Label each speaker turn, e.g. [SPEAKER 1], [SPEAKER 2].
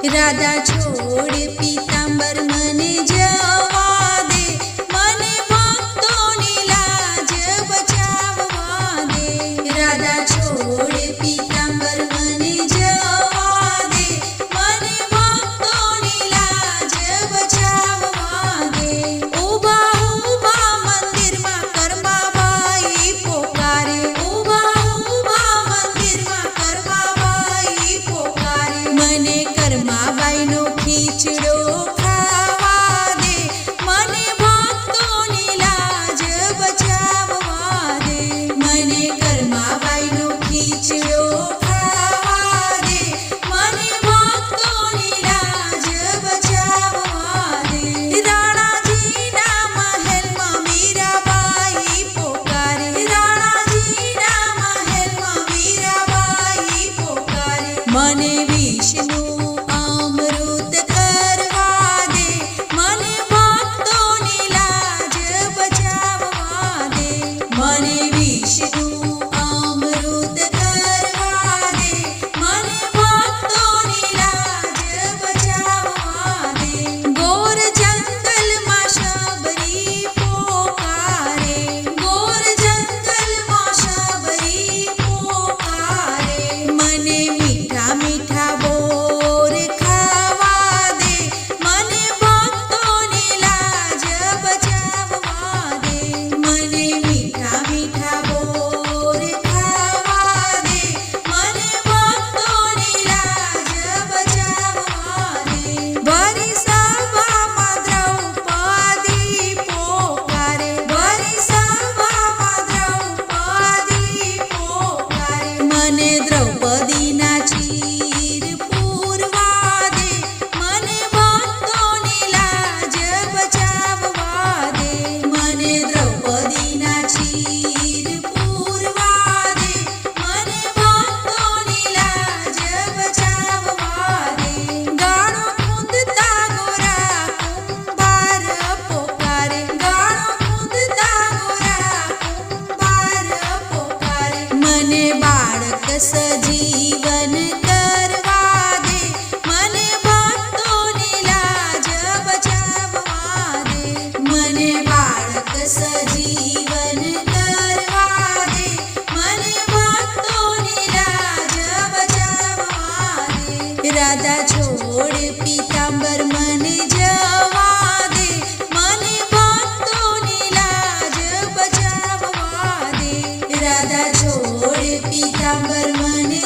[SPEAKER 1] રાધા છોડ પીતાંબર મને જવા દે, મને ભક્તોની લાજ બચાવવા દે. રાધા છોડ પીતાંબર મને જવા દે, મને ભક્તોની લાજ બચાવવા દે. ઊભા ઊભા મંદિરમાં કરમાબાઈ પોકારે, ઊભા ઊભા મંદિરમાં કરમાબાઈ પોકારે. મને કરમાબાઈનો ખીચડો ખાવા દે, મને ભક્તોની લાજ બચાવવા દે. મને કરમાબાઈનો ખીચડો ખાવા દે, મને ભક્તોની લાજ બચાવવા દે. રાણાજીના મહેલમાં મીરાબાઈ પોકારે, રાણાજીના મહેલમાં મીરાબાઈ પોકારે. મને વિષ્ણુ અમૃત કરવા દે, મને ભક્તોની લાજ બચાવવા દે. મને વિષ્ણુ અમૃત કરવા દે, મને ભક્તોની લાજ બચાવવા દે. ગોર જંગલમાં શબરી પોકારે, ગોર જંગલમાં શબરી પોકારે. મને મીઠા મીઠા બોર ખાવા દે, મને ભક્તોની લાજ બચાવવા દે. મને મીઠા મીઠા બોર ખાવા દે, મને ભક્તોની લાજ બચાવવા દે. ભરી સભામાં દ્રૌપદી પોકારે, ભરી સભામાં દ્રૌપદી પોકારે. મને દ્રૌપદીના ચીર પૂરવા દે, મને ભક્તોની લાજ બચાવવા દે. મને દ્રૌપદીના ચીર પૂરવા દે, મને ભક્તોની લાજ બચાવવા દે. ગાળો ખૂંદતા ગોરા કુંભાર પોકારે, ગાળો ખૂંદતા ગોરા કુંભાર પોકારે. મને બાળક સજીવન કરવા દે, મને ભક્તોની લાજ બચાવવા દે. મને બાળક સજીવન કરવા દે, મને ભક્તોની લાજ બચાવવા દે. રાધા છોડ પીતાંબર મને જવા દે, મને ભક્તોની લાજ બચાવવા દે. રાધા છોડ પીતાંબર મને